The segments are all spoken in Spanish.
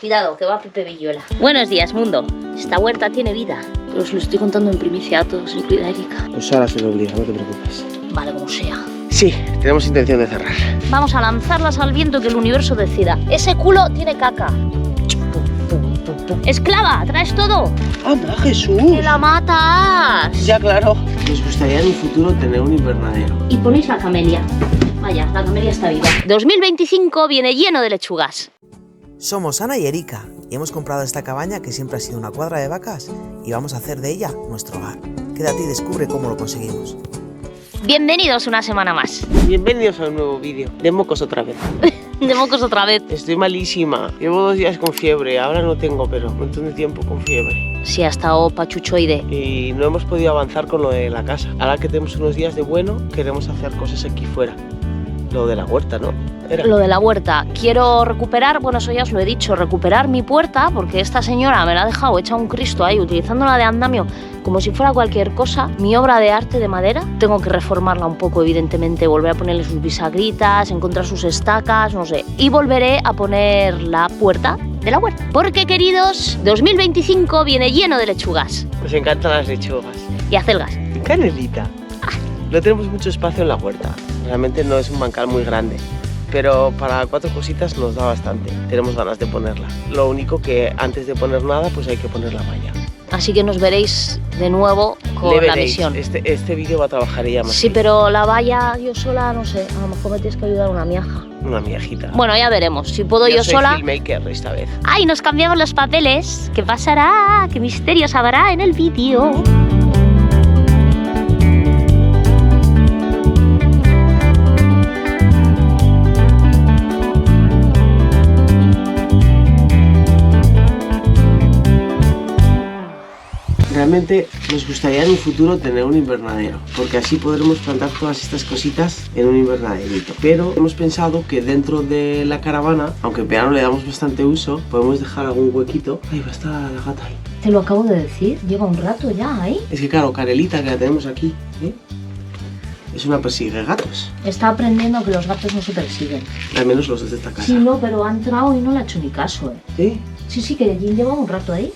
Cuidado, que va Pepe Villuela. Buenos días, mundo. Esta huerta tiene vida. Pero os lo estoy contando en primicia a todos, incluida Erika. Pues ahora se lo obliga, no te preocupes. Vale, como sea. Sí, tenemos intención de cerrar. Vamos a lanzarlas al viento que el universo decida. Ese culo tiene caca. ¡Esclava! ¿Traes todo? ¡Anda, Jesús! ¡Que la matas! Ya, claro. Nos gustaría en un futuro tener un invernadero. Y ponéis la camelia. Vaya, la camelia está viva. 2025 viene lleno de lechugas. Somos Ana y Erika y hemos comprado esta cabaña que siempre ha sido una cuadra de vacas y vamos a hacer de ella nuestro hogar. Quédate y descubre cómo lo conseguimos. Bienvenidos una semana más. Bienvenidos a un nuevo vídeo. De mocos otra vez. De mocos otra vez. Estoy malísima. Llevo 2 días con fiebre. Ahora no tengo, pero un montón de tiempo con fiebre. Sí, ha estado pachuchoide. Y no hemos podido avanzar con lo de la casa. Ahora que tenemos unos días de bueno, queremos hacer cosas aquí fuera. Lo de la huerta, ¿no? Lo de la huerta. Quiero recuperar, bueno, eso ya os lo he dicho, recuperar mi puerta, porque esta señora me la ha dejado hecha un Cristo ahí, utilizándola de andamio como si fuera cualquier cosa. Mi obra de arte de madera, tengo que reformarla un poco, evidentemente, volver a ponerle sus bisagritas, encontrar sus estacas, no sé. Y volveré a poner la puerta de la huerta. Porque, queridos, 2025 viene lleno de lechugas. Nos encantan las lechugas. Y acelgas. Canelita. No tenemos mucho espacio en la huerta. Realmente no es un bancal muy grande. Pero para 4 cositas nos da bastante. Tenemos ganas de ponerla. Lo único que antes de poner nada, pues hay que poner la malla. Así que nos veréis de nuevo con la misión. Este vídeo va a trabajar ella más. Sí, pero la valla yo sola, no sé. A lo mejor me tienes que ayudar una miaja. Una miajita. Bueno, ya veremos. Si puedo yo soy sola. Filmmaker esta vez. ¡Ay, nos cambiamos los papeles! ¿Qué pasará? ¿Qué misterios habrá en el vídeo? Realmente nos gustaría en un futuro tener un invernadero, porque así podremos plantar todas estas cositas en un invernaderito. Pero hemos pensado que dentro de la caravana, aunque en verano le damos bastante uso, podemos dejar algún huequito. Ahí va a estar la gata ahí. Te lo acabo de decir, lleva un rato ya ahí. Es que claro, Canelita, que la tenemos aquí, ¿eh? Es una persigue gatos. Está aprendiendo que los gatos no se persiguen. Al menos los de esta casa. Sí, no, pero ha entrado y no le ha hecho ni caso, ¿Sí? Sí, que lleva un rato ahí.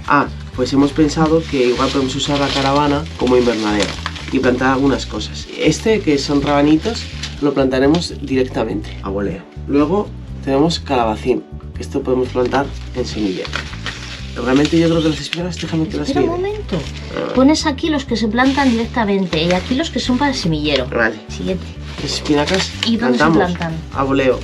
Ah, pues hemos pensado que igual podemos usar la caravana como invernadero y plantar algunas cosas. Este, que son rabanitos, lo plantaremos directamente a voleo. Luego tenemos calabacín, que esto podemos plantar en semillero. Realmente yo creo que las espinacas, déjame que las Espera un mire. momento. Pones aquí los que se plantan directamente y aquí los que son para el semillero. Vale. Siguiente. Las espinacas ¿Y dónde se plantamos plantan? a voleo,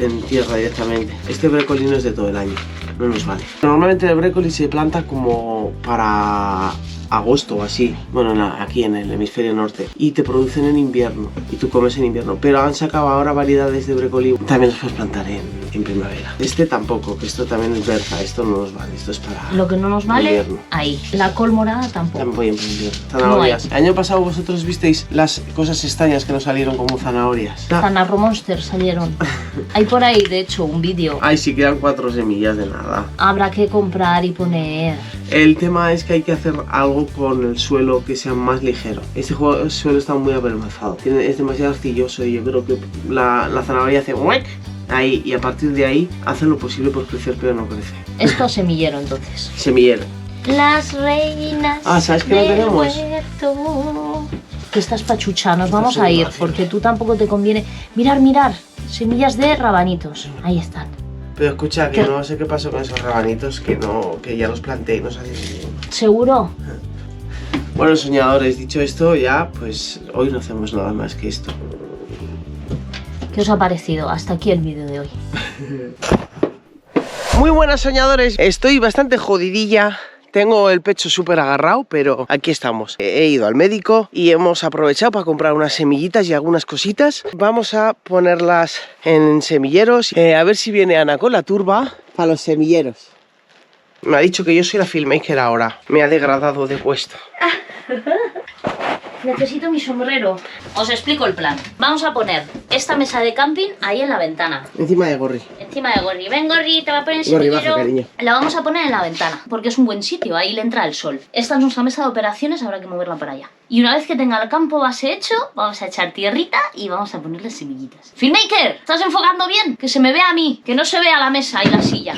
en tierra directamente. Este brócoli no es de todo el año, no nos vale. Normalmente el brócoli se planta como para agosto o así, bueno, aquí en el hemisferio norte, y te producen en invierno y tú comes en invierno, pero han sacado ahora variedades de brócoli, también los puedes plantar en primavera. Este tampoco, que esto también es berza, esto no nos vale, esto es para Lo que no nos vale, invierno. ahí. La col morada tampoco. También voy en invierno. Zanahorias. El año pasado vosotros visteis las cosas extrañas que nos salieron como zanahorias. Zanarro Monster salieron. Hay por ahí, de hecho, un vídeo. Ay, si quedan 4 semillas de nada. Habrá que comprar y poner. El tema es que hay que hacer algo con el suelo que sea más ligero. Este suelo está muy apermazado. Es demasiado arcilloso y yo creo que la zanahoria hace ¡muec! Ahí, y a partir de ahí hace lo posible por crecer, pero no crece. Esto semillero, entonces. Semillero. Las reinas. Ah, ¿sabes qué no del tenemos? huerto. Que estás pachucha, nos Esto vamos es a ir, fácil. porque tú tampoco te conviene. Mirar, semillas de rabanitos. Ahí están. Pero escucha, que ¿Qué? no sé qué pasó con esos rabanitos, que ya los planté y no salió ninguno. ¿Seguro? Bueno, soñadores, dicho esto, ya pues hoy no hacemos nada más que esto. ¿Qué os ha parecido? Hasta aquí el vídeo de hoy. Muy buenas, soñadores, estoy bastante jodidilla. Tengo el pecho súper agarrado, pero aquí estamos. He ido al médico y hemos aprovechado para comprar unas semillitas y algunas cositas. Vamos a ponerlas en semilleros. A ver si viene Ana con la turba para los semilleros. Me ha dicho que yo soy la filmmaker ahora. Me ha degradado de puesto. necesito mi sombrero. Os explico el plan. Vamos a poner esta mesa de camping ahí en la ventana. Encima de Gorri. Encima de Gorri. Ven, Gorri, te va a poner el Gorri, semillero. baja, cariño. La vamos a poner en la ventana, porque es un buen sitio, ahí le entra el sol. Esta es nuestra mesa de operaciones, habrá que moverla para allá. Y una vez que tenga el campo base hecho, vamos a echar tierrita y vamos a ponerle semillitas. ¡Filmmaker! ¿Estás enfocando bien? Que se me vea a mí, que no se vea la mesa y la silla.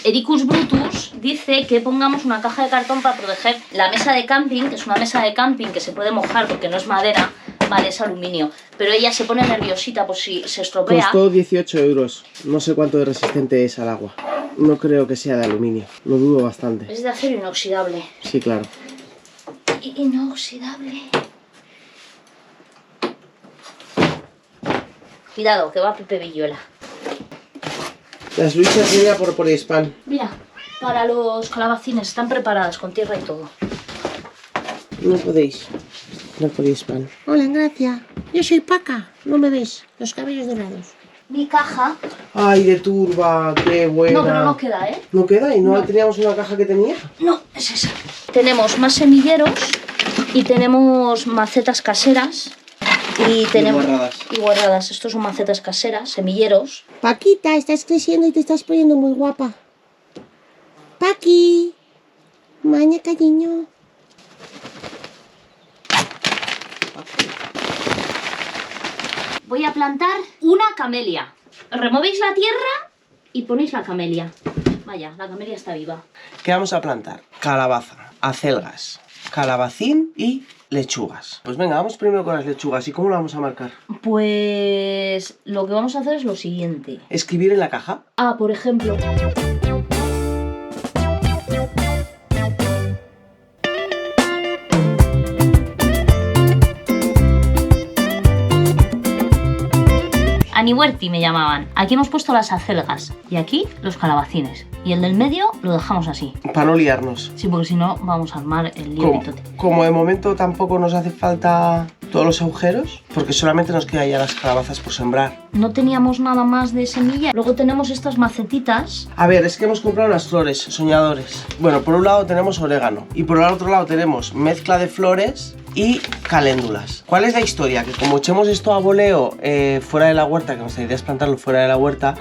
Ericus Brutus dice que pongamos una caja de cartón para proteger la mesa de camping, que es una mesa de camping que se puede mojar porque no es madera, vale, es aluminio. Pero ella se pone nerviosita por si se estropea. Costó 18 euros. No sé cuánto de resistente es al agua. No creo que sea de aluminio. Lo dudo bastante. Es de acero inoxidable. Sí, claro. Inoxidable. Cuidado, que va Pepe Villuela. Las luchas sería por Poliespan. Mira, para los calabacines están preparadas con tierra y todo. No podéis. No Poliespan. Hola, Gracia. Yo soy Paca. ¿No me ves? Los cabellos dorados. Mi caja. Ay, de turba, qué buena. No, pero no queda, ¿eh? ¿No queda? ¿Y no, No. teníamos una caja que tenía? No, es esa. Tenemos más semilleros y tenemos macetas caseras. Y tenemos. guarradas. Y guarradas. Estos son macetas caseras, semilleros. Paquita, estás creciendo y te estás poniendo muy guapa. Paqui. Maña, cariño. Voy a plantar una camelia. Removéis la tierra y ponéis la camelia. Vaya, la camelia está viva. ¿Qué vamos a plantar? Calabaza, acelgas, calabacín y lechugas. Pues venga, vamos primero con las lechugas. ¿Y cómo lo vamos a marcar? Pues lo que vamos a hacer es lo siguiente. Escribir en la caja. Ah, por ejemplo. Anihuerti me llamaban. Aquí hemos puesto las acelgas y aquí los calabacines. Y el del medio lo dejamos así. Para no liarnos. Sí, porque si no vamos a armar el lío pitote. Como de momento tampoco nos hace falta todos los agujeros, porque solamente nos quedan ya las calabazas por sembrar. No teníamos nada más de semilla. Luego tenemos estas macetitas. A ver, es que hemos comprado unas flores, soñadores. Bueno, por un lado tenemos orégano y por el otro lado tenemos mezcla de flores y caléndulas. ¿Cuál es la historia? Que como echemos esto a voleo fuera de la huerta, que nuestra idea es plantarlo fuera de la huerta,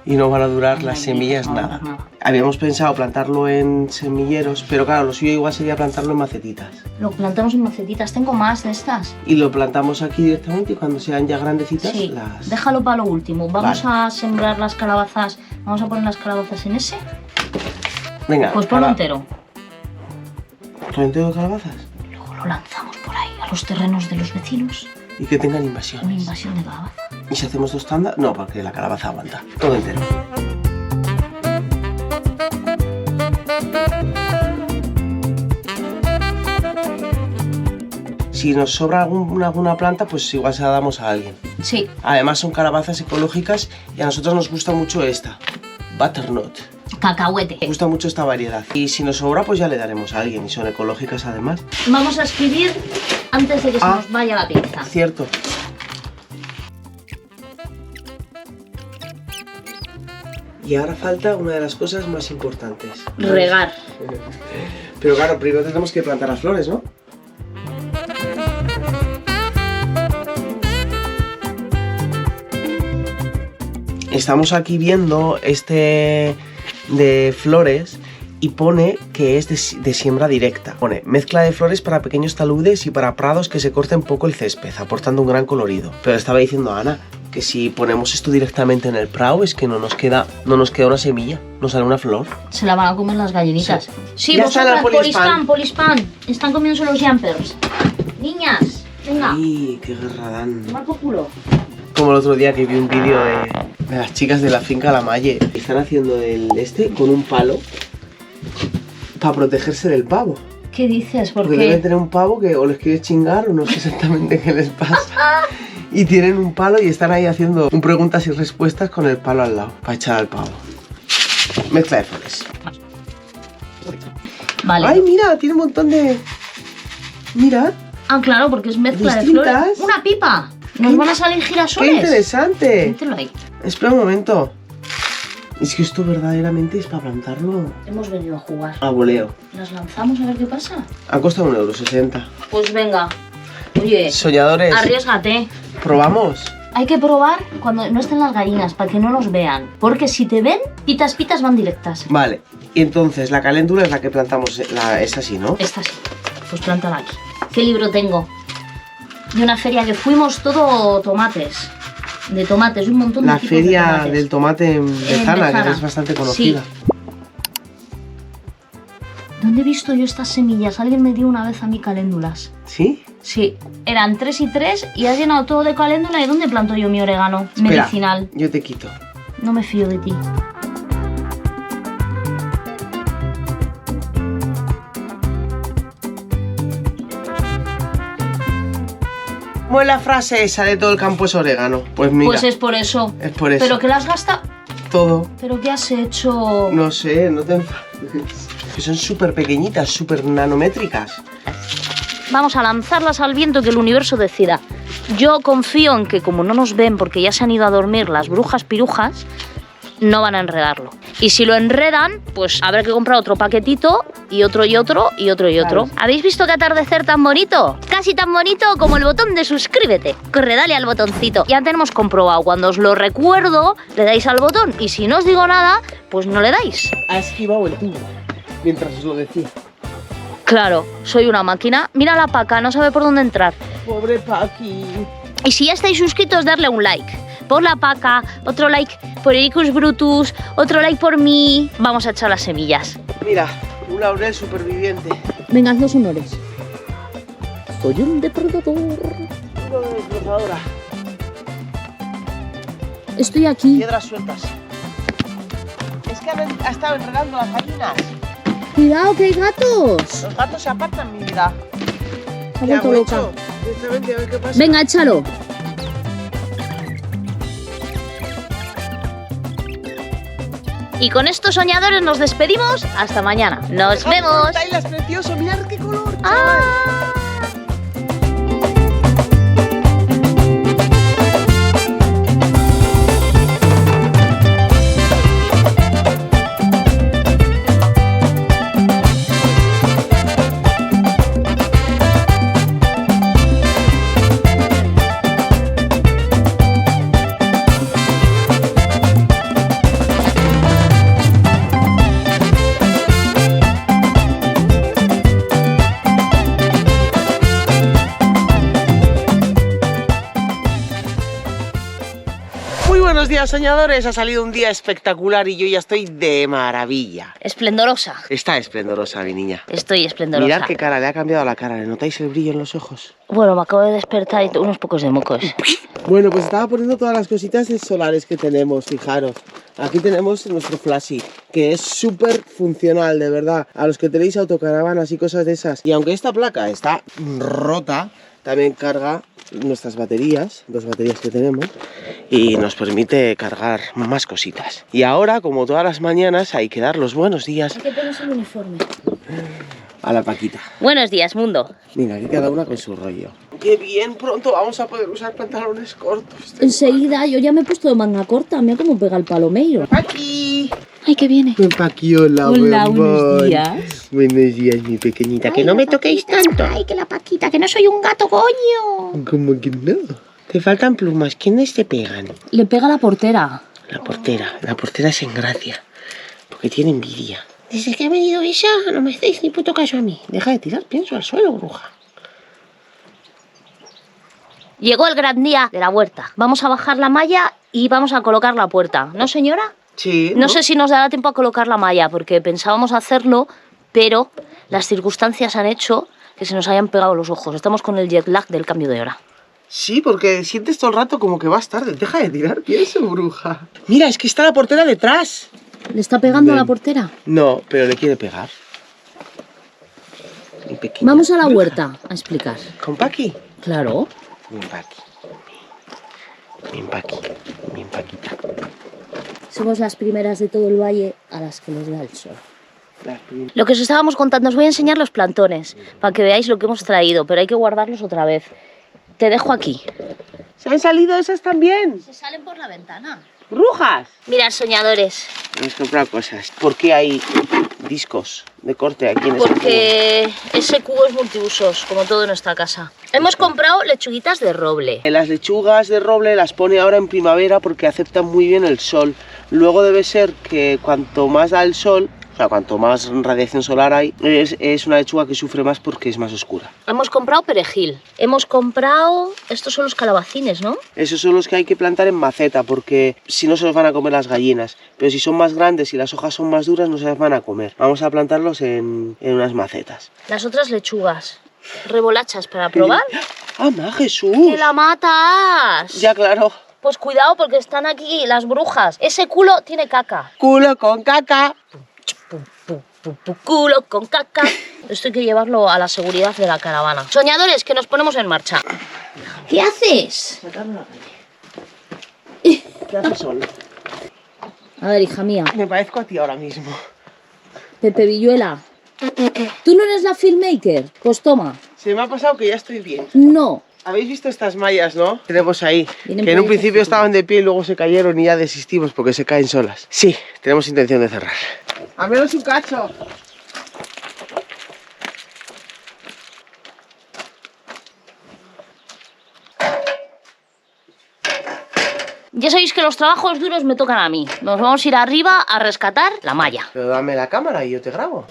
y no van a durar las semillas nada. Habíamos pensado plantarlo en semilleros, pero claro, lo suyo igual sería plantarlo en macetitas. Lo plantamos en macetitas. Tengo más de estas. Y lo plantamos aquí directamente y cuando sean ya grandecitas Sí, las... déjalo para lo último. Vamos Vale. a sembrar las calabazas. Vamos a poner las calabazas en ese. Venga, Pues ponlo entero. ¿Todo entero de calabazas? Luego lo lanzamos por ahí a los terrenos de los vecinos. Y que tengan Una invasiones. invasión de calabaza. ¿Y si hacemos 2 tandas? No, porque la calabaza aguanta. Todo entero. Si nos sobra alguna planta, pues igual se la damos a alguien. Sí. Además son calabazas ecológicas y a nosotros nos gusta mucho esta. Butternut. Cacahuete. Nos gusta mucho esta variedad. Y si nos sobra, pues ya le daremos a alguien. Y son ecológicas además. Vamos a escribir antes de que se nos vaya la pinza. Cierto. Y ahora falta una de las cosas más importantes. Regar. Pero claro, primero tenemos que plantar las flores, ¿no? Estamos aquí viendo este de flores y pone que es de siembra directa. Pone mezcla de flores para pequeños taludes y para prados que se corten poco el césped, aportando un gran colorido. Pero estaba diciendo Ana que si ponemos esto directamente en el prado es que no nos queda una semilla, no sale una flor. Se la van a comer las gallinitas. Sí, Ya está vosotras, la Poliespan. Poliespan. Están comiéndose los jumpers. Niñas, venga. ¡Ay, qué guerra dan! Tomar por culo. Como el otro día que vi un vídeo de las chicas de la finca La Malle. Están haciendo el con un palo para protegerse del pavo. ¿Qué dices? ¿Por Porque qué? deben tener un pavo que o les quiere chingar o no sé exactamente qué les pasa. Y tienen un palo y están ahí haciendo un preguntas y respuestas con el palo al lado para echar al pavo. Mezcla de flores. Vale. ¡Ay, mira! Tiene un montón de... Mirad. Ah, claro, porque es mezcla de Distintas. flores. ¡Una pipa! ¿Nos van a salir ¡Qué girasoles? interesante! Mételo ahí. Espera un momento. Es que esto verdaderamente es para plantarlo Hemos venido a jugar. a voleo. ¿Las lanzamos a ver qué pasa? Ha costado 1,60 €. Pues venga. Oye, Soñadores, arriésgate. ¿probamos? Hay que probar cuando no estén las gallinas, para que no nos vean. Porque si te ven, pitas van directas. Vale, y entonces la caléndula es la que plantamos, es así, ¿no? Esta sí. Pues plántala aquí. ¿Qué libro tengo? De una feria que fuimos, todo tomates. De tomates, un montón de La tipos de feria tomates. del tomate en Bezana, Bezana. que es bastante conocida. ¿Dónde he visto yo estas semillas? Alguien me dio una vez a mí caléndulas. ¿Sí? Sí, eran 3 y 3 y has llenado todo de caléndula. ¿Y dónde planto yo mi orégano Espera, medicinal? yo te quito. No me fío de ti. ¿Cómo es la frase esa de todo el campo es orégano? Pues mira, Pues es por eso. es por eso. ¿Pero qué las gasta? Todo. ¿Pero qué has hecho? No sé, no te enfades. Que son súper pequeñitas, súper nanométricas. Vamos a lanzarlas al viento, que el universo decida. Yo confío en que como no nos ven porque ya se han ido a dormir las brujas pirujas, no van a enredarlo. Y si lo enredan, pues habrá que comprar otro paquetito y otro y otro y otro y otro. Claro. ¿Habéis visto qué atardecer tan bonito? Casi tan bonito como el botón de suscríbete. Corre, dale al botoncito. Ya tenemos comprobado, cuando os lo recuerdo, le dais al botón. Y si no os digo nada, pues no le dais. Ha esquivado el tubo mientras os lo decía. Claro, soy una máquina. Mira la Paca, no sabe por dónde entrar. Pobre Paqui. Y si ya estáis suscritos, darle un like. Por la Paca, otro like por Ericus Brutus, otro like por mí. Vamos a echar las semillas. Mira, un laurel superviviente. Venga, haz los honores. Soy un depredador. Uno de desbrozadora. Estoy aquí. Piedras sueltas. Es que ha estado enredando las gallinas. Cuidado, que hay gatos. Los gatos se apartan, mi vida. Se ha ¿Qué vuelto hago loca. hecho? Directamente, a ver qué pasa. Venga, échalo. Y con estos soñadores nos despedimos. Hasta mañana. Nos vemos. Está es precioso, mirad qué color. Ah. Buenos días, soñadores. Ha salido un día espectacular y yo ya estoy de maravilla. Esplendorosa. Está esplendorosa, mi niña. Estoy esplendorosa. Mirad qué cara, le ha cambiado la cara. ¿Le notáis el brillo en los ojos? Bueno, me acabo de despertar y tengo unos pocos de mocos. Bueno, pues estaba poniendo todas las cositas solares que tenemos, fijaros. Aquí tenemos nuestro flashy, que es súper funcional, de verdad. A los que tenéis autocaravanas y cosas de esas. Y aunque esta placa está rota, también carga nuestras baterías, 2 baterías que tenemos, y nos permite cargar más cositas. Y ahora, como todas las mañanas, hay que dar los buenos días ¿Qué pones el uniforme? a la Paquita. Buenos días, mundo. Mira, aquí cada una con su rollo. ¡Qué bien! Pronto vamos a poder usar pantalones cortos. Enseguida, yo ya me he puesto de manga corta. Mira cómo pega el palomeiro. ¡Paqui! Ay, que viene. Ven, Paqui, hola, Hola, bombón. buenos días. Buenos días, mi pequeñita. Que no me toquéis tanto. Ay, que la Paquita, que no soy un gato, coño. ¿Cómo que no? Te faltan plumas. ¿Quiénes te pegan? Le pega la portera. La portera. La portera es en gracia. Porque tiene envidia. Desde que ha venido ella, no me hacéis ni puto caso a mí. Deja de tirar pienso al suelo, bruja. Llegó el gran día de la huerta. Vamos a bajar la malla y vamos a colocar la puerta. ¿No, señora? Sí. No sé si nos dará tiempo a colocar la malla, porque pensábamos hacerlo, pero las circunstancias han hecho que se nos hayan pegado los ojos. Estamos con el jet lag del cambio de hora. Sí, porque sientes todo el rato como que vas tarde. Deja de tirar pienso, bruja. Mira, es que está la portera detrás. ¿Le está pegando a la Ven. portera? No, pero le quiere pegar. Mi pequeña Vamos a la bruja. huerta a explicar. ¿Con Paqui? Claro. Mi Paqui. Mi Paqui. Mi Paquita. Somos las primeras de todo el valle a las que nos da el sol. Las prim- Lo que os estábamos contando, os voy a enseñar los plantones para que veáis lo que hemos traído, pero hay que guardarlos otra vez. Te dejo aquí. ¿Se han salido esas también? Se salen por la ventana. ¡Brujas! Mirad, soñadores. Hemos comprado cosas. ¿Por qué hay discos de corte aquí en ese cubo? Porque ese cubo es multiusos, como todo en esta casa. Hemos comprado lechuguitas de roble. Las lechugas de roble las pone ahora en primavera porque aceptan muy bien el sol. Luego debe ser que cuanto más da el sol, o sea, cuanto más radiación solar hay, es una lechuga que sufre más porque es más oscura. Hemos comprado perejil. Hemos comprado... Estos son los calabacines, ¿no? Esos son los que hay que plantar en maceta porque si no se los van a comer las gallinas. Pero si son más grandes y las hojas son más duras no se las van a comer. Vamos a plantarlos en unas macetas. Las otras lechugas. Rebolachas para probar. ¡Ama, Jesús! ¡Que la matas! Ya, claro. Pues cuidado porque están aquí las brujas. Ese culo tiene caca. Culo con caca. Culo con caca. Esto hay que llevarlo a la seguridad de la caravana. Soñadores, que nos ponemos en marcha. ¿Qué haces? ¿Qué haces solo? A ver, hija mía. Me parezco a ti ahora mismo. Pepe Villuela. ¿Tú no eres la filmmaker? Pues toma. Se me ha pasado que ya estoy bien. No. ¿Habéis visto estas mallas, no? Tenemos ahí. Vienen Que en un por ahí principio esas estaban de pie y luego se cayeron y ya desistimos porque se caen solas. Sí, tenemos intención de cerrar. ¡A menos un cacho! Ya sabéis que los trabajos duros me tocan a mí. Nos vamos a ir arriba a rescatar la malla. Pero dame la cámara y yo te grabo.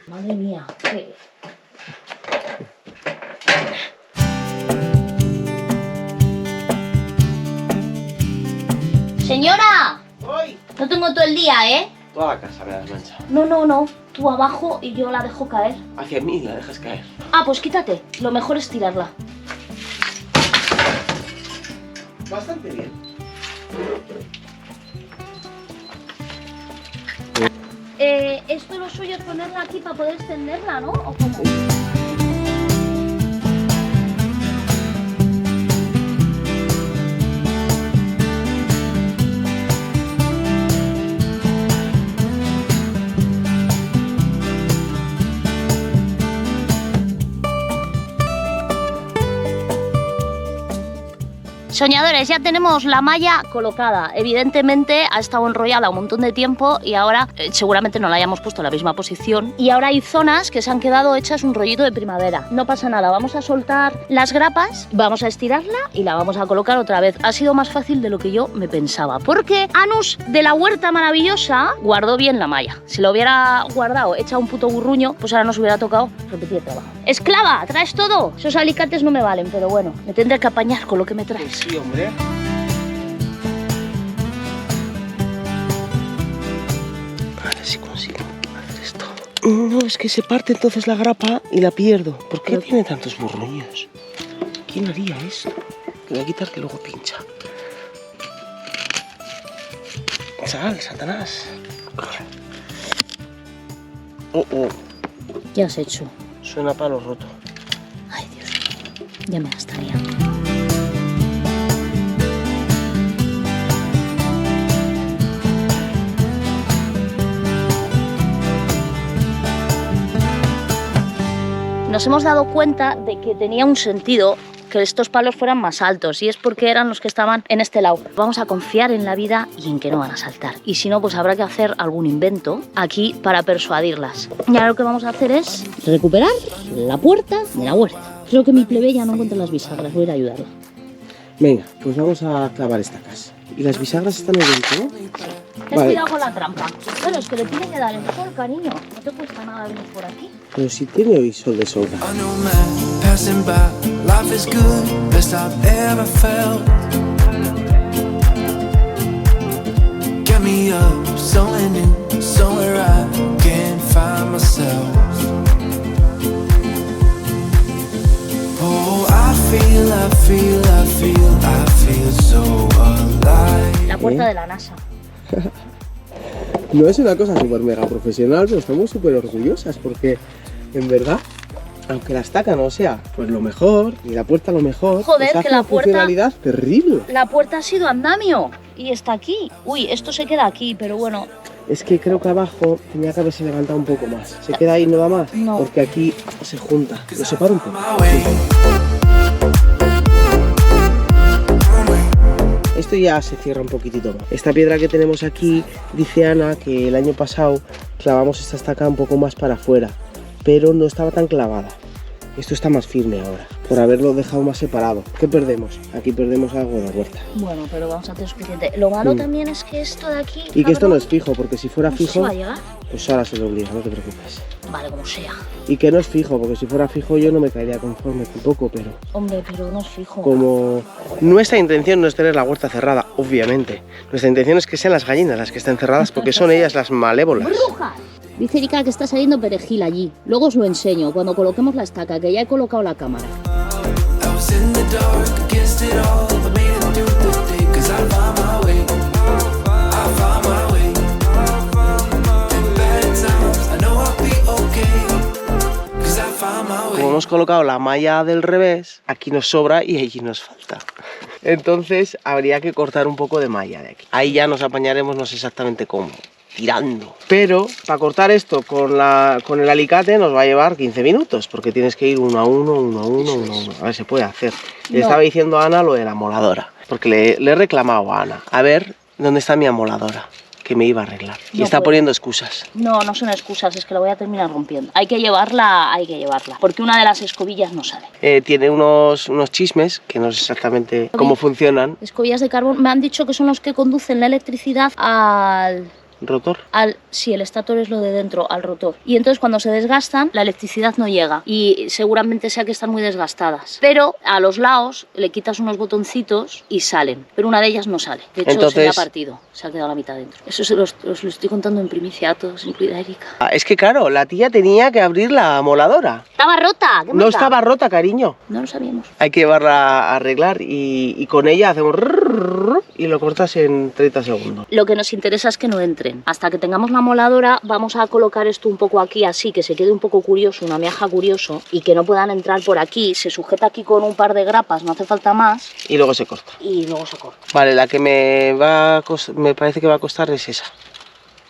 Madre mía. ¿Qué? Señora, ¡Voy! no tengo todo el día, ¿eh? Toda la casa me la has manchado. No. Tú abajo y yo la dejo caer. Hacia mí la dejas caer. Ah, pues quítate. Lo mejor es tirarla. Bastante bien. Esto lo suyo es ponerla aquí para poder extenderla, ¿no? ¿O cómo? Soñadores, ya tenemos la malla colocada. Evidentemente ha estado enrollada un montón de tiempo y ahora seguramente no la hayamos puesto en la misma posición. Y ahora hay zonas que se han quedado hechas un rollito de primavera. No pasa nada, vamos a soltar las grapas, vamos a estirarla y la vamos a colocar otra vez. Ha sido más fácil de lo que yo me pensaba, porque Anus de la huerta maravillosa guardó bien la malla. Si lo hubiera guardado hecha un puto burruño, pues ahora nos hubiera tocado repetir el trabajo. ¡Esclava! ¿Traes todo? Esos alicates no me valen, pero bueno, me tendré que apañar con lo que me traes. Sí, hombre. A ver si consigo hacer esto. No, es que se parte entonces la grapa y la pierdo. ¿Por qué tiene tantos burruños? ¿Quién haría esto? Que voy a quitar que luego pincha. Sal, Satanás. ¿Qué has hecho? Suena palo roto. Ay, Dios mío, ya me la está liando. Nos hemos dado cuenta de que tenía un sentido que estos palos fueran más altos y es porque eran los que estaban en este lado. Vamos a confiar en la vida y en que no van a saltar. Y si no, pues habrá que hacer algún invento aquí para persuadirlas. Y ahora lo que vamos a hacer es recuperar la puerta de la huerta. Creo que mi plebeya no encuentra las bisagras, voy a ir a ayudarla. Venga, pues vamos a clavar esta casa. ¿Y las bisagras están en el viento, no? Ten cuidado con la trampa. Bueno, es que le tiene que dar el sol, cariño. No te cuesta nada venir por aquí. Pero si tiene hoy sol de sobra. I know man passing by, life is good, best I've ever felt. Get me up, somewhere new, somewhere I can't find myself. Oh, I feel so alive. La puerta de la NASA. No es una cosa súper mega profesional, pero estamos súper orgullosas porque, en verdad, aunque la estaca no sea pues lo mejor, y la puerta lo mejor, Joder, pues hace que la una puerta- funcionalidad terrible. La puerta ha sido andamio y está aquí. Uy, esto se queda aquí, pero bueno. Es que creo que abajo tenía que haberse levantado un poco más. ¿Se queda ahí y no da más? No. Porque aquí se junta. Lo separo un poco. My way. Esto esto ya se cierra un poquitito más. Esta piedra que tenemos aquí, dice Ana que el año pasado clavamos esta estaca un poco más para afuera, pero no estaba tan clavada. Esto está más firme ahora, por haberlo dejado más separado. ¿Qué perdemos? Aquí perdemos algo de huerta. Bueno, pero vamos a hacer suficiente. Lo malo también es que esto de aquí... Y que esto no es fijo, porque si fuera ¿No fijo, se va a llegar? pues ahora se lo obliga, no te preocupes. Vale, como sea. Y que no es fijo, porque si fuera fijo yo no me caería conforme tampoco, pero... Hombre, pero no es fijo. Como nuestra intención no es tener la huerta cerrada, obviamente. Nuestra intención es que sean las gallinas las que estén cerradas, porque son ellas las malévolas. ¡Brujas! Dice Erika que está saliendo perejil allí. Luego os lo enseño cuando coloquemos la estaca, que ya he colocado la cámara. I was in the dark against it all, but made it through the day, 'cause I found my way. I found my way. In bad times, I know I'll be okay, 'cause I found my way. Como hemos colocado la malla del revés, aquí nos sobra y allí nos falta. Entonces habría que cortar un poco de malla de aquí. Ahí ya nos apañaremos, no sé exactamente cómo, tirando. Pero para cortar esto con el alicate nos va a llevar 15 minutos, porque tienes que ir uno a uno, uno a uno, uno a uno. A ver, se puede hacer. Le estaba diciendo a Ana lo de la amoladora, porque le he reclamado a Ana. A ver, ¿dónde está mi amoladora? Que me iba a arreglar. Y No está puedo. poniendo excusas. No, no son excusas, es que la voy a terminar rompiendo. Hay que llevarla, porque una de las escobillas no sale. Tiene unos chismes, que no sé exactamente cómo funcionan. Escobillas de carbón, me han dicho que son los que conducen la electricidad al... Rotor. Sí, el estator es lo de dentro, al rotor. Y entonces cuando se desgastan, la electricidad no llega. Y seguramente sea que están muy desgastadas. Pero a los lados le quitas unos botoncitos y salen. Pero una de ellas no sale. De hecho, se le ha partido. Se ha quedado la mitad dentro. Eso os lo estoy contando en primicia a todos, incluida Erika. Es que claro, la tía tenía que abrir la amoladora. ¡Estaba rota! ¿Qué No más da? estaba rota, cariño. No lo sabíamos. Hay que llevarla a arreglar y con ella hacemos y lo cortas en 30 segundos. Lo que nos interesa es que no entren. Hasta que tengamos la moladora vamos a colocar esto un poco aquí así, que se quede un poco curioso, una miaja curioso, y que no puedan entrar por aquí. Se sujeta aquí con un par de grapas, no hace falta más, Y luego se corta. y luego se corta. Vale, la que me parece que va a costar es esa.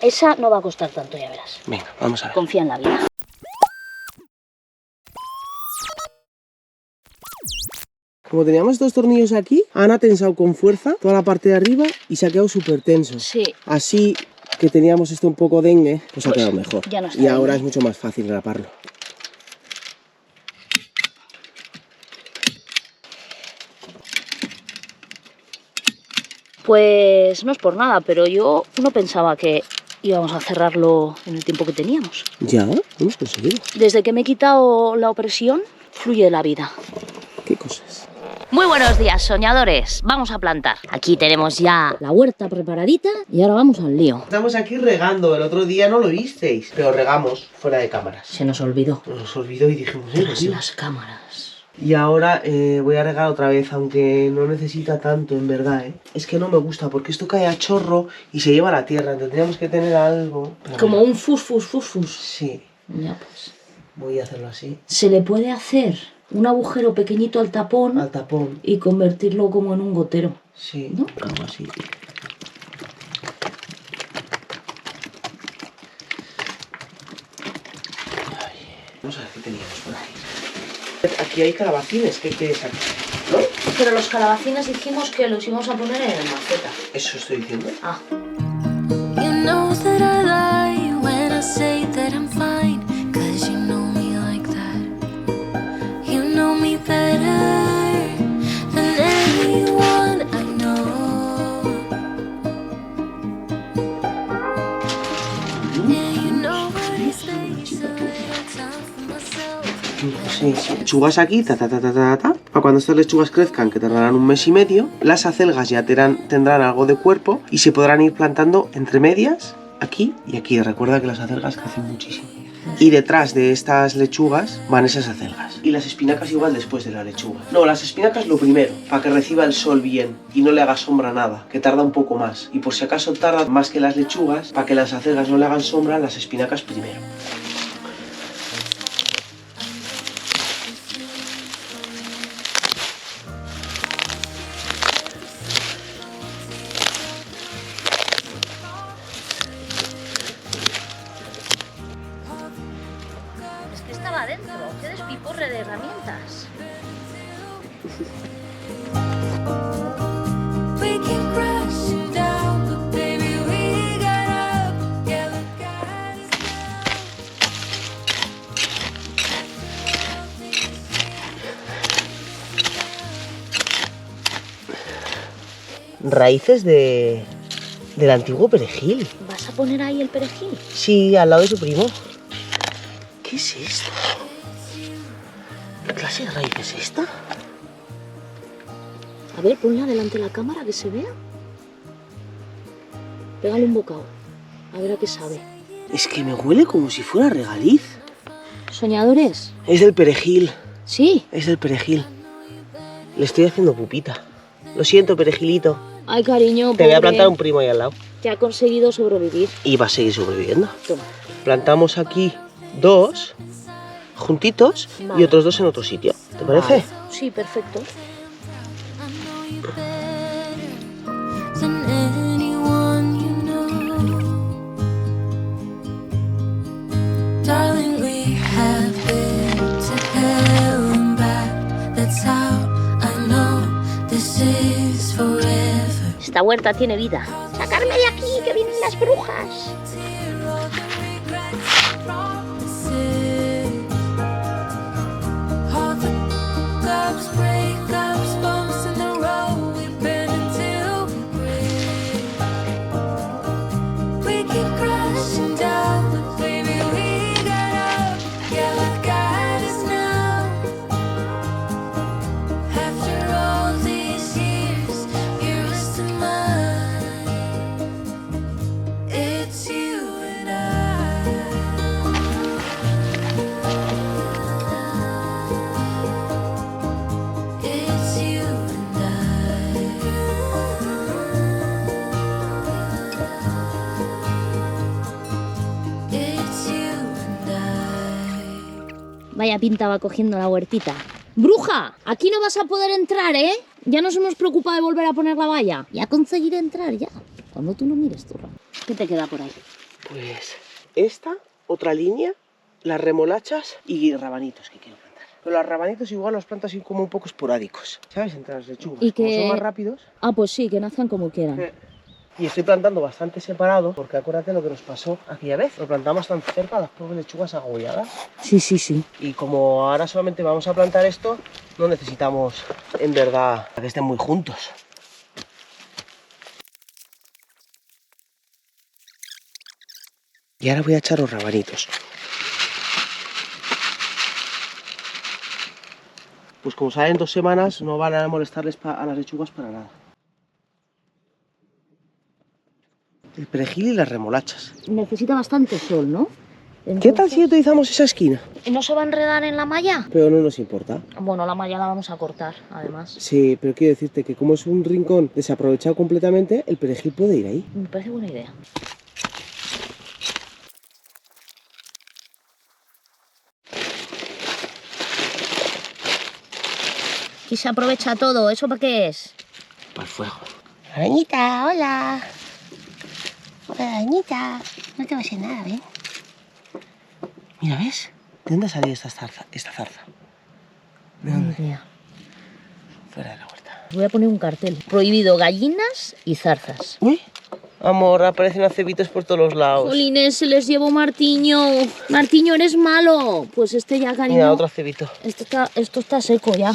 Esa no va a costar tanto, ya verás. Venga, vamos a ver. Confía en la vida. Como teníamos estos tornillos aquí, Ana ha tensado con fuerza toda la parte de arriba y se ha quedado súper tenso. Sí. Así que teníamos esto un poco dengue, pues ha quedado mejor. ya no está Y ahora dengue. es mucho más fácil graparlo. Pues no es por nada, pero yo no pensaba que íbamos a cerrarlo en el tiempo que teníamos. Ya, lo hemos conseguido. Desde que me he quitado la opresión, fluye la vida. ¿Qué cosas? Muy buenos días, soñadores. Vamos a plantar. Aquí tenemos ya la huerta preparadita y ahora vamos al lío. Estamos aquí regando, el otro día no lo visteis, pero regamos fuera de cámaras. Se nos olvidó. Nos olvidó y dijimos, Tras tío. las cámaras. Y ahora voy a regar otra vez, aunque no necesita tanto en verdad, ¿eh? Es que no me gusta porque esto cae a chorro y se lleva a la tierra, tendríamos que tener algo. Pero Como bueno, un fus. sí, Ya pues. voy a hacerlo así, Se le puede hacer un agujero pequeñito al tapón al tapón, y convertirlo como en un gotero. sí, ¿No? algo así. Ay, vamos a ver qué teníamos por ahí. Aquí hay calabacines, ¿qué quieres aquí? ¿No? Pero los calabacines dijimos que los íbamos a poner en maceta. Eso estoy diciendo. Ah. You know that I lie when I say that I'm fine, 'cause you know me like that. You know me better than anyone I know. Yeah, you know what it stays, so I got time for myself. Sí, sí. Lechugas aquí, Para cuando estas lechugas crezcan, que tardarán un mes y medio, las acelgas ya tendrán algo de cuerpo y se podrán ir plantando entre medias, aquí y aquí. Recuerda que las acelgas crecen muchísimo. Y detrás de estas lechugas van esas acelgas. Y las espinacas igual después de la lechuga. No, las espinacas lo primero, para que reciba el sol bien y no le haga sombra a nada, que tarda un poco más. Y por si acaso tarda más que las lechugas, para que las acelgas no le hagan sombra, las espinacas primero. Es que estaba adentro. Qué despiporre de herramientas. We can raíces del antiguo perejil. ¿Vas a poner ahí el perejil? Sí, al lado de su primo. ¿Qué es esto? ¿Qué clase de raíz es esta? A ver, ponla delante de la cámara que se vea. Pégale un bocado. A ver a qué sabe. Es que me huele como si fuera regaliz. ¿Soñadores? Es del perejil. Sí. Es del perejil. Le estoy haciendo pupita. Lo siento, perejilito. Ay, cariño, Te voy a pobre, plantar un primo ahí al lado. que ha conseguido sobrevivir. Y va a seguir sobreviviendo. Toma. Plantamos aquí 2 juntitos y Vale. otros 2 en otro sitio. ¿Te parece? Vale. Sí, perfecto. I know you better than anyone you know. Darling, we have been to hell and back. That's how I know this is forever. Esta huerta tiene vida. ¡Sacarme de aquí, que vienen las brujas! Tear all the regrets and promises. All the ups, breakups, bumps in the road. We've been until we break. We keep crashing down, but baby we got up. Yeah, what got us now? After all these years, you're still mine. It's you and It's you and It's you and Vaya pinta va cogiendo la huertita. ¡Bruja! Aquí no vas a poder entrar, ¿eh? Ya nos hemos preocupado de volver a poner la valla. Ya conseguiré entrar, ya. Cuando tú no mires, turra. ¿Qué te queda por ahí? Pues esta, otra línea, las remolachas y rabanitos que quiero plantar. Pero los rabanitos igual los planto así como un poco esporádicos, ¿sabes? Entre las lechugas. Y Como que- son más rápidos. Ah, pues sí, que nazcan como quieran. Y estoy plantando bastante separado, porque acuérdate lo que nos pasó aquella vez. Lo plantamos tan cerca, las pobres lechugas agobiadas. Sí, sí, sí. Y como ahora solamente vamos a plantar esto, no necesitamos, en verdad, que estén muy juntos. Y ahora voy a echar los rabanitos. Pues como salen 2 semanas, no van a molestarles a las lechugas para nada. El perejil y las remolachas. Necesita bastante sol, ¿no? ¿Qué tal si utilizamos esa esquina? ¿No se va a enredar en la malla? Pero no nos importa. Bueno, la malla la vamos a cortar, además. Sí, pero quiero decirte que como es un rincón desaprovechado completamente, el perejil puede ir ahí. Me parece buena idea. Y se aprovecha todo. ¿Eso para qué es? Para el fuego. Arañita, hola. Hola, arañita. No te va a hacer nada, ¿ven? Mira, ¿ves? ¿De dónde salió esta zarza? ¿De dónde? idea. Fuera de la huerta. Voy a poner un cartel. Prohibido gallinas y zarzas. Uy, amor, aparecen acebitos por todos los lados. Jolines, se les llevó Martiño. Martiño, eres malo. Pues este ya, cariño. Mira, otro acebito. Esto está seco ya.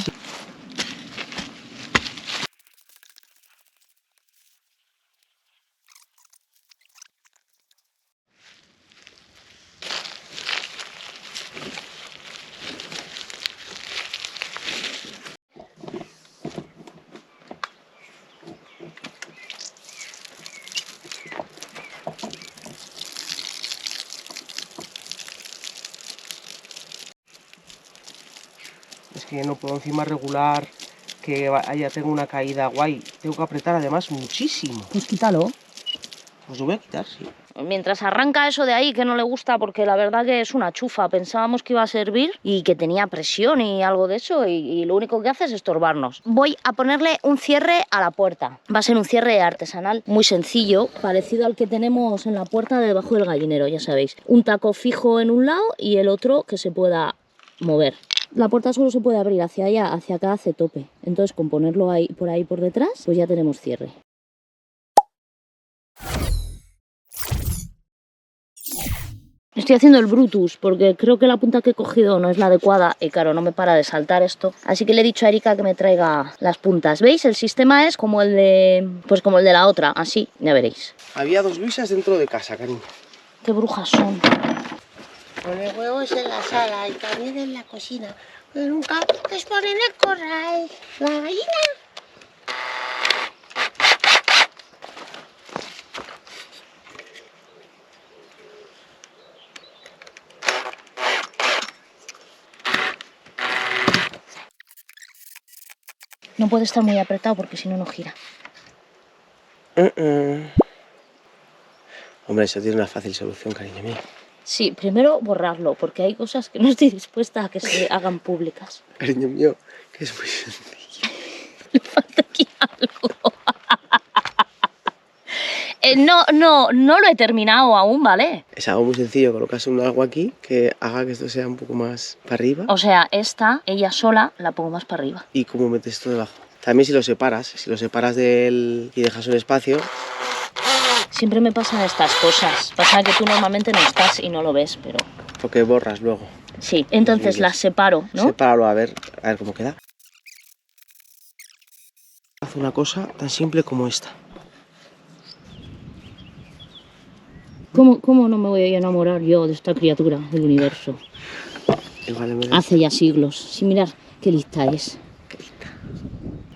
Es que no puedo encima regular que tengo una caída guay. Tengo que apretar además muchísimo. Pues quítalo. Pues lo voy a quitar, sí. Mientras arranca eso de ahí, que no le gusta, porque la verdad que es una chufa. Pensábamos que iba a servir y que tenía presión y algo de eso, y lo único que hace es estorbarnos. Voy a ponerle un cierre a la puerta. Va a ser un cierre artesanal muy sencillo, parecido al que tenemos en la puerta de debajo del gallinero, ya sabéis. Un taco fijo en un lado y el otro que se pueda mover. La puerta solo se puede abrir hacia allá, hacia acá hace tope. Entonces, con ponerlo ahí por detrás, pues ya tenemos cierre. Estoy haciendo el Brutus porque creo que la punta que he cogido no es la adecuada y claro, no me para de saltar esto. Así que le he dicho a Erika que me traiga las puntas. ¿Veis? El sistema es como el de... pues como el de la otra, así, ya veréis. Había 2 Luisas dentro de casa, cariño. Qué brujas son. Pone huevos en la sala y también en la cocina. Pero nunca les ponen el corral. La gallina. No puede estar muy apretado porque si no, no gira. Hombre, eso tiene una fácil solución, cariño mío. Sí, primero borrarlo porque hay cosas que no estoy dispuesta a que se hagan públicas. Cariño mío, que es muy sencillo. Le falta aquí algo. No lo he terminado aún, ¿vale? Es algo muy sencillo, colocas un algo aquí que haga que esto sea un poco más para arriba. O sea, ella sola, la pongo más para arriba. ¿Y cómo metes esto debajo? También si lo separas de él y dejas un espacio. Siempre me pasan estas cosas. Pasa que tú normalmente no estás y no lo ves, pero... Porque borras luego. Sí, entonces las separo, ¿no? Sepáralo a ver cómo queda. Haz una cosa tan simple como esta. ¿Cómo no me voy a enamorar yo de esta criatura del universo? Igual en vez de... Hace ya siglos. Sí, mirad qué lista es.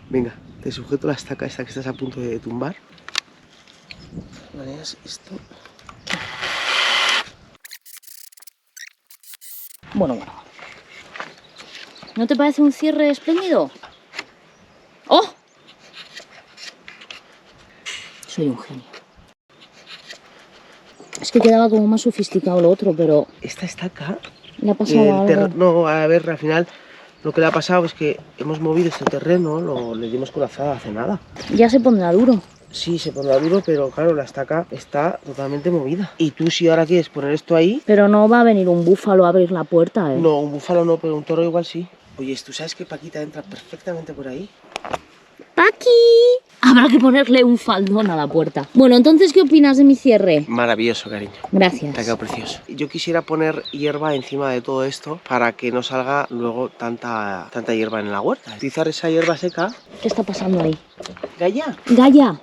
Venga, te sujeto la estaca esta que estás a punto de tumbar. Vale, esto. Bueno. ¿No te parece un cierre espléndido? ¡Oh! Soy un genio. Es que quedaba como más sofisticado lo otro, pero... Esta estaca... ¿Le ha pasado algo? No, a ver, al final lo que le ha pasado es que hemos movido este terreno, le dimos con la azada hace nada. Ya se pondrá duro. Sí, se pondrá duro, pero claro, la estaca está totalmente movida. Y tú si ahora quieres poner esto ahí... Pero no va a venir un búfalo a abrir la puerta, ¿eh? No, un búfalo no, pero un toro igual sí. Oye, ¿tú sabes que Paquita entra perfectamente por ahí? ¡Paqui! Habrá que ponerle un faldón a la puerta. Bueno, entonces, ¿qué opinas de mi cierre? Maravilloso, cariño. Gracias. Te ha quedado precioso. Yo quisiera poner hierba encima de todo esto para que no salga luego tanta hierba en la huerta. Utilizar esa hierba seca. ¿Qué está pasando ahí? Gaya. ¡Gaya!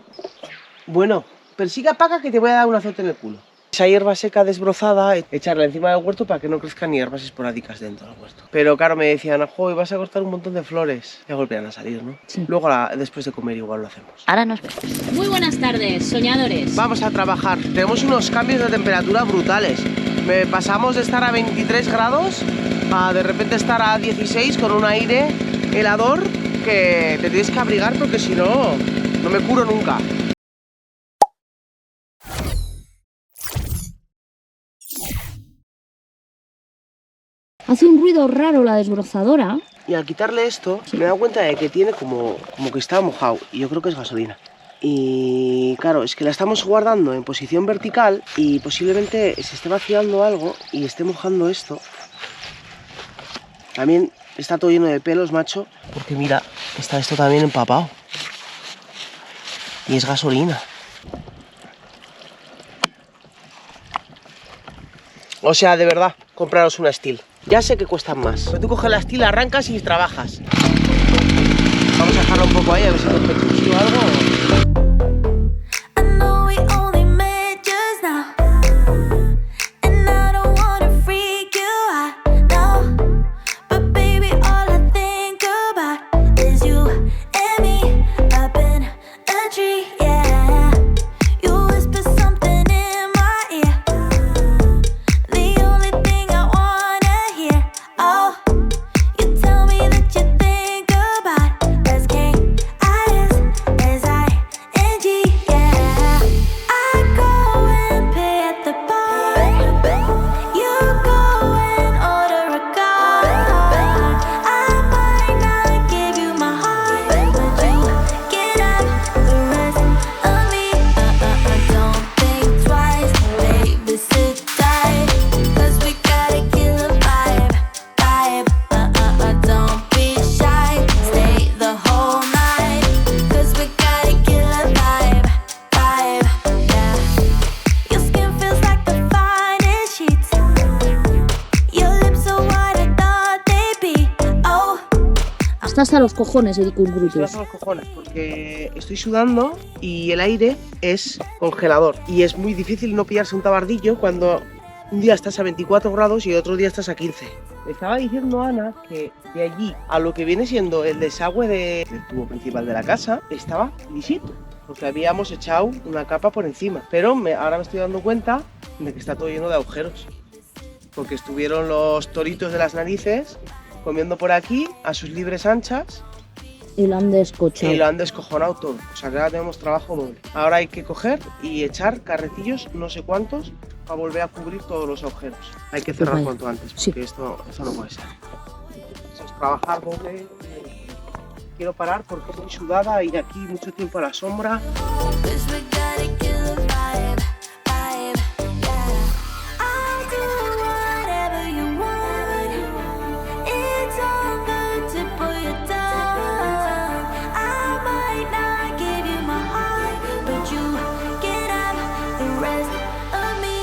Bueno, persiga Paca que te voy a dar un azote en el culo. Esa hierba seca desbrozada, echarla encima del huerto para que no crezcan hierbas esporádicas dentro del huerto. Pero claro, me decían, joder, vas a cortar un montón de flores. Ya volverán a salir, ¿no? Sí. Luego, después de comer, igual lo hacemos. Ahora nos vemos. Muy buenas tardes, soñadores. Vamos a trabajar. Tenemos unos cambios de temperatura brutales. Pasamos de estar a 23 grados a de repente estar a 16 con un aire helador que te tienes que abrigar porque si no, no me curo nunca. Hace un ruido raro la desbrozadora. Y al quitarle esto, me he dado cuenta de que tiene como que está mojado. Y yo creo que es gasolina. Y claro, es que la estamos guardando en posición vertical y posiblemente se esté vaciando algo y esté mojando esto. También está todo lleno de pelos, macho. Porque mira, está esto también empapado. Y es gasolina. O sea, de verdad, compraros una Steel. Ya sé que cuestan más. Pero tú coges la Steel, arrancas y trabajas. Vamos a dejarla un poco ahí a ver si nos percutió algo. I know we only met just now, and I don't wanna freak you out, no. But baby, all I think about is you and me up in a tree, yeah. You whisper something in my ear, the only thing I wanna hear. Oh, you tell me that you think about us, king. As I Está hasta los cojones, Ericus Estoy Brutus. hasta los cojones porque estoy sudando y el aire es congelador. Y es muy difícil no pillarse un tabardillo cuando un día estás a 24 grados y otro día estás a 15. Le estaba diciendo a Ana que de allí a lo que viene siendo el desagüe del tubo principal de la casa estaba lisito, porque habíamos echado una capa por encima. Pero ahora me estoy dando cuenta de que está todo lleno de agujeros, porque estuvieron los toritos de las narices comiendo por aquí a sus libres anchas Y lo han descochado. y lo han descojonado todo. O sea que ahora tenemos trabajo doble. Ahora hay que coger y echar carretillos, no sé cuántos, para volver a cubrir todos los agujeros. Hay que cerrar Vaya. cuanto antes, Sí. porque esto no puede ser. Eso es trabajar doble. Quiero parar porque estoy sudada, ir aquí mucho tiempo a la sombra. 'Cause we gotta kill the vibe, yeah. I'll do whatever you want. It's all good to pull you down. I might not give you my heart, but you can have the rest of me.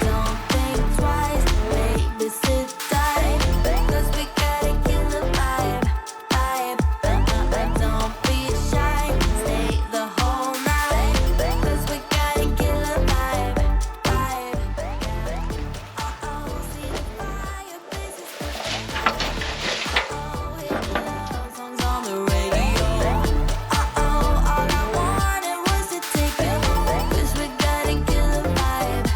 Don't think twice, baby, sit tight. 'Cause we gotta kill the vibe. Don't be shy, stay the whole night. 'Cause we gotta kill the vibe. See the fire blazing. Songs on the radio. All I wanted was to take you home. 'Cause we gotta kill the vibe.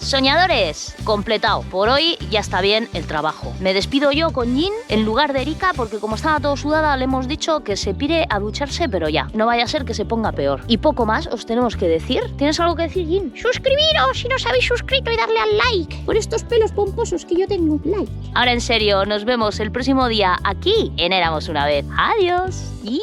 Soñadores, completado. Por hoy ya está bien el trabajo. Me despido yo con Jin en lugar de Erika porque como estaba todo sudada le hemos dicho que se pire a ducharse, pero ya. No vaya a ser que se ponga peor. Y poco más os tenemos que decir. ¿Tienes algo que decir, Jin? Suscribiros si no os habéis suscrito y darle al like. Por estos pelos pomposos que yo tengo. Like. Ahora en serio, nos vemos el próximo día aquí en Éramos una vez. Adiós. Y